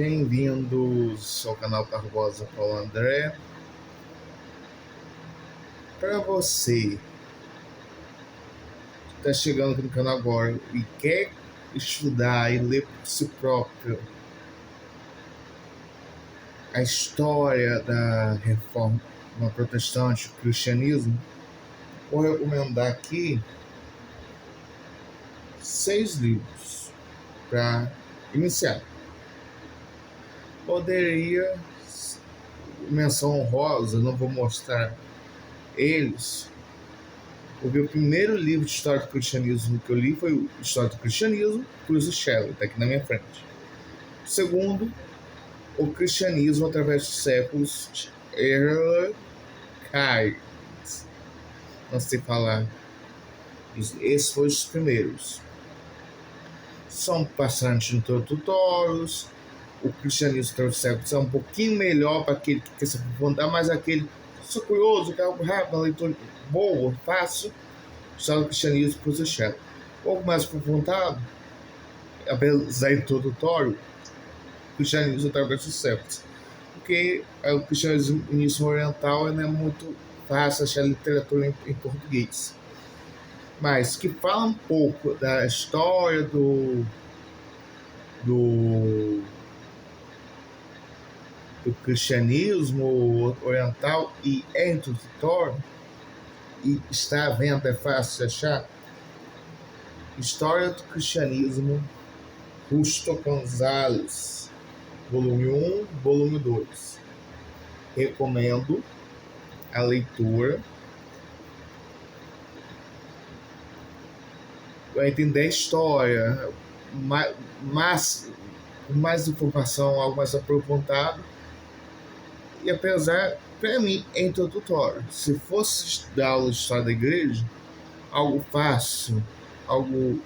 Bem-vindos ao canal Barbosa Paulo André. Para você que está chegando aqui no canal agora e quer estudar e ler por si próprio a história da reforma protestante, do cristianismo, vou recomendar aqui 6 livros para iniciar. Poderia, menção honrosa, não vou mostrar eles, porque o primeiro livro de história do cristianismo que eu li foi o História do Cristianismo, Cruz e Shelley, está aqui na minha frente. O segundo, O Cristianismo através dos séculos, de Erle Kite. Não sei falar. Esses foram os primeiros. São bastante introdutórios. O Cristianismo através dos séculos é um pouquinho melhor para aquele que quer se aprofundar, mas aquele que sou curioso, que é algo rápido, uma leitura boa, fácil. História do Cristianismo, Cruz e Shelley. Um pouco mais aprofundado, apesar de introdutório, o Cristianismo através dos séculos. Porque o cristianismo oriental não é muito fácil achar literatura em português. Mas que fala um pouco da história do cristianismo oriental e é introdutório e está à venda, é fácil de achar. História do Cristianismo, Justo Gonzalez, volume 1, volume 2. Recomendo a leitura. Vai entender a história, mais informação, algo mais aprofundado. E apesar, para mim, é introdutório. Se fosse dar aula de história da igreja, algo fácil, algo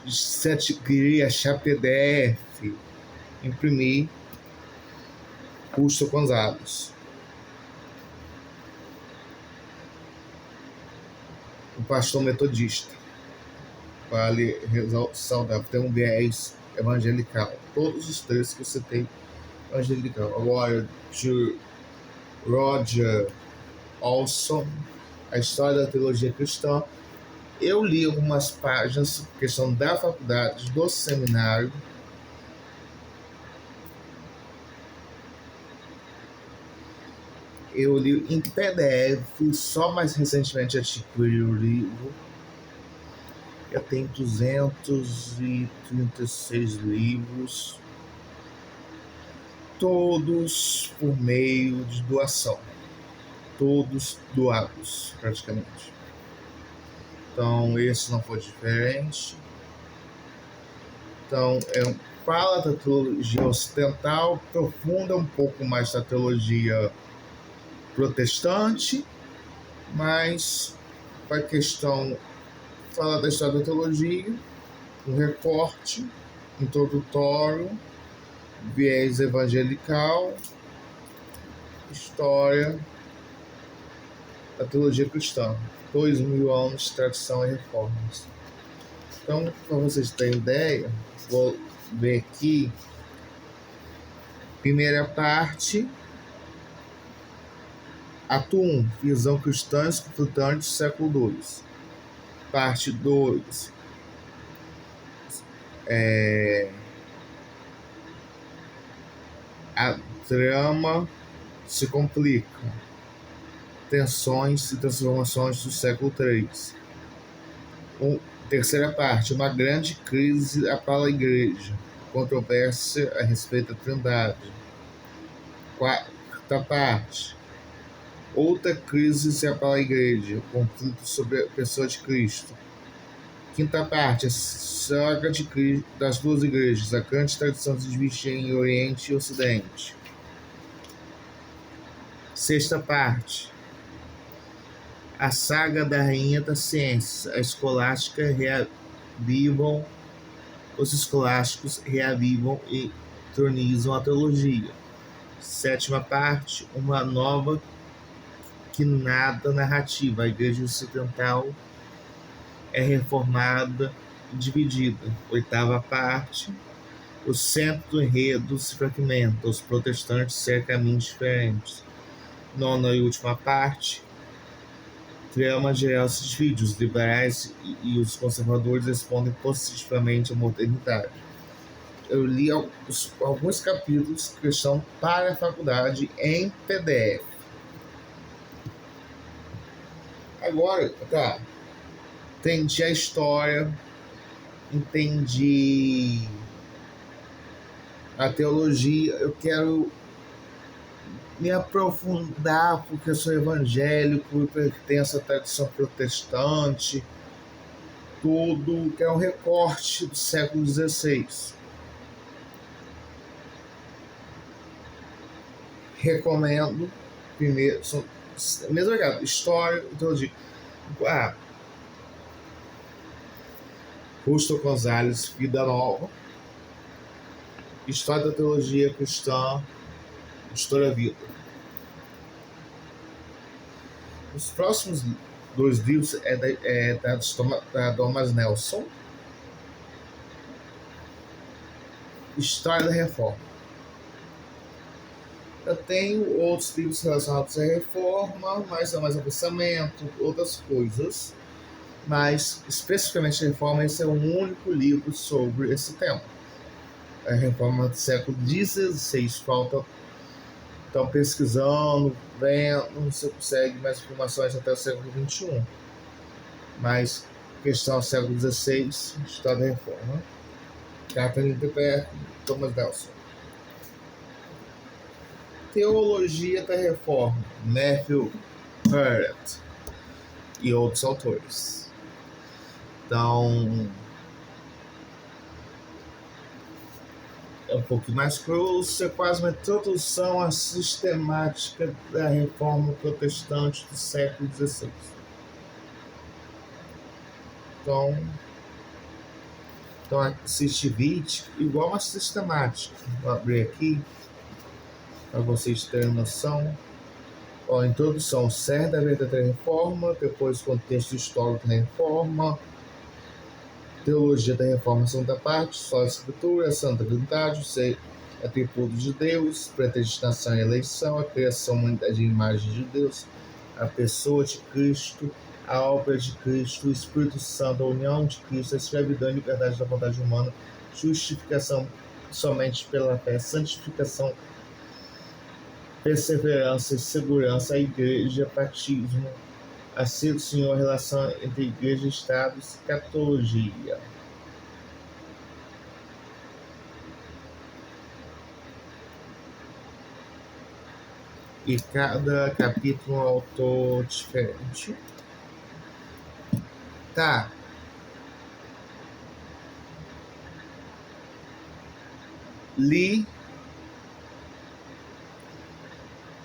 de 7 queria achar PDF, imprimir, Justo Gonzalez. O pastor metodista, vale ressaltar, tem um viés evangelical. Todos os três que você tem evangelical. Agora, de Roger Olson, A História da Teologia Cristã. Eu li algumas páginas, questão da faculdade, do seminário. Eu li em PDF, só mais recentemente adquiri o livro. Eu tenho 236 livros, todos por meio de doação, todos doados praticamente. Então esse não foi diferente. Então fala da teologia ocidental, aprofunda um pouco mais da teologia protestante, mas para a questão, fala da história da teologia, um recorte introdutório, viés evangelical, história da teologia cristã, 2000 anos de tradição e reformas. Então, para vocês terem ideia, vou ver aqui, primeira parte, ato 1, visão cristã e conflitante, século II. Parte 2, a trama se complica, tensões e transformações do século III. Terceira parte, uma grande crise abala a igreja, controvérsia a respeito da Trindade. Quarta parte, outra crise se abala a igreja, conflito sobre a pessoa de Cristo. Quinta parte, a saga das duas igrejas, a grande tradição se divide em Oriente e Ocidente. Sexta parte, a saga da rainha da ciência, a escolástica reavivam, os escolásticos reavivam e tronizam a teologia. Sétima parte, uma nova quinada narrativa, a igreja ocidental é reformada e dividida. Oitava parte, O centro do enredo se fragmenta, os protestantes seguem caminhos diferentes. Nona e última parte, trama geral se divide, os liberais e os conservadores respondem positivamente à modernidade. Eu li alguns capítulos que estão para a faculdade em PDF. Agora, tá, entendi a história, entendi a teologia, eu quero me aprofundar porque eu sou evangélico e pertenço à tradição protestante, tudo que é um recorte do século XVI. Recomendo, primeiro, mesmo ligado, história e teologia. Rusto Gonzalez, Vida Nova, História da Teologia Cristã, História da Vida. Os próximos 2 livros da Thomas Nelson, História da Reforma. Eu tenho outros livros relacionados à reforma, mas é mais um pensamento, outras coisas. Mas, especificamente a reforma, esse é o único livro sobre esse tema. A reforma do século XVI. Falta, estão pesquisando, vendo se consegue mais informações até o século XXI. Mas, questão do século XVI, História da Reforma. Catherine Depper, Thomas Nelson. Teologia da Reforma, Matthew Barrett e outros autores. Então, é um pouco mais grosso, é quase uma introdução à sistemática da reforma protestante do século XVI. Então assiste vídeo igual uma sistemática. Vou abrir aqui para vocês terem noção. Ó, introdução, cerne da verdadeira reforma, depois contexto histórico da reforma, teologia da reforma, segunda parte, só a escritura, a santa trindade, ser atributo de Deus, predestinação e eleição, a criação, humanidade e imagem de Deus, a pessoa de Cristo, a obra de Cristo, o Espírito Santo, a união de Cristo, a escravidão e liberdade da vontade humana, justificação somente pela fé, santificação, perseverança e segurança, a igreja, batismo, a ser do Senhor, a relação entre igreja e Estado, escatologia. E cada capítulo é um autor diferente. Tá. Li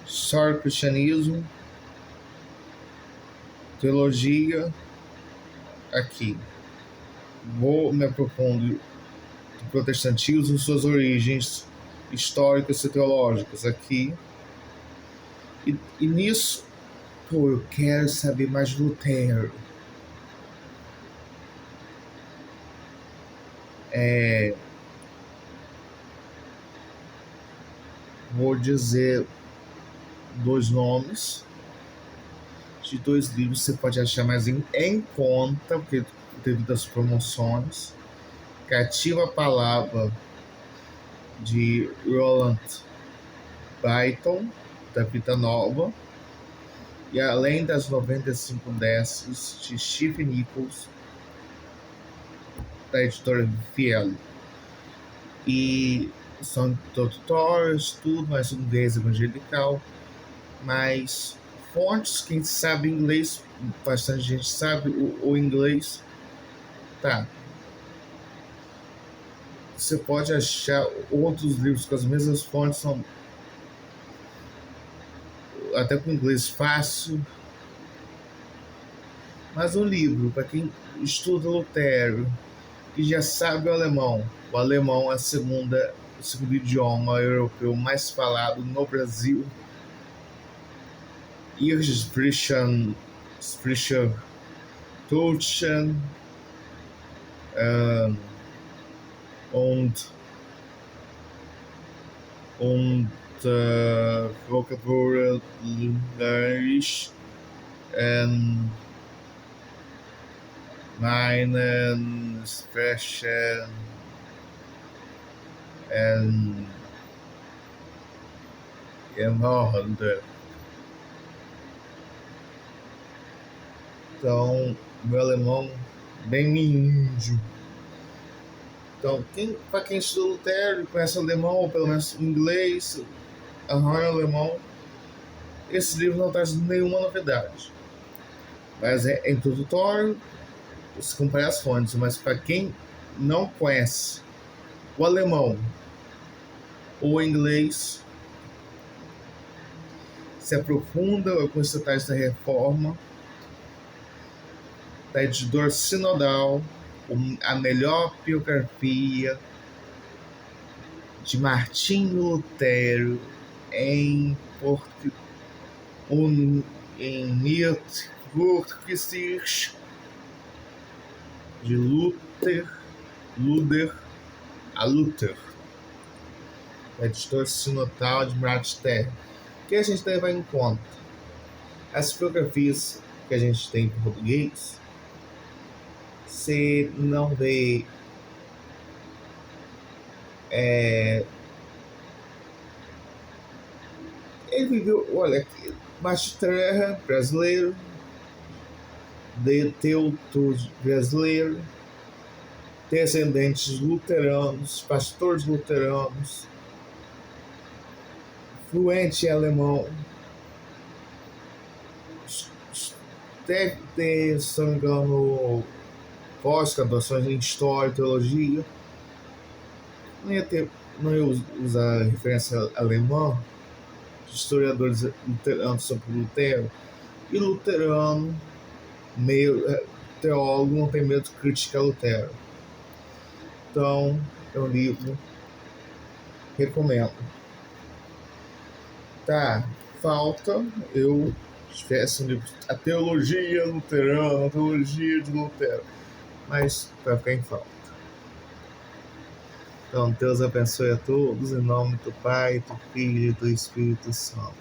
História do Cristianismo, Teologia, aqui. Vou me aprofundar no protestantismo, suas origens históricas e teológicas, aqui. E nisso, eu quero saber mais de Lutero. Vou dizer 2 nomes de 2 livros que você pode achar mais em conta, porque devido às promoções. Cativa a Palavra, de Roland Byton, da Vida Nova, e Além das 95 Décimas, de Stephen Nichols, da editora Fiel. E são introdutórios, tudo, mas inglês evangelical, mas fontes, quem sabe inglês, bastante gente sabe o inglês, tá. Você pode achar outros livros com as mesmas fontes, são até com inglês fácil, mas um livro para quem estuda Lutero e já sabe o alemão é o segundo idioma europeu mais falado no Brasil. Ihre sprechen Deutschen und und Vocabulary and meinen Sprechen and Genorrende. Então, meu alemão bem índio. Então, para quem estuda Lutero e conhece alemão, ou pelo menos inglês, alemão, esse livro não traz nenhuma novidade. Mas é introdutório, se compara as fontes. Mas para quem não conhece o alemão ou o inglês, se aprofunda com os detalhes da reforma, da editora Sinodal, a melhor biografia de Martinho Lutero em português de Luther a Luther, da editora Sinodal de Martin, que a gente deve levar em conta. As biografias que a gente tem em português, você não vê ele viveu, olha, Márcio Terra, brasileiro, Teuto brasileiro, descendentes luteranos, pastores luteranos, fluente em alemão, deve ter, se não me engano, pós-graduações em História e Teologia. Não ia usar referência alemã, de historiadores luteranos sobre Lutero, e luterano, meio teólogo, não tem medo de criticar Lutero. Então, é um livro, recomendo. Tá, falta eu tivesse um livro, a teologia luterana, a teologia de Lutero, mas vai ficar em falta. Então, Deus abençoe a todos, em nome do Pai, do Filho e do Espírito Santo.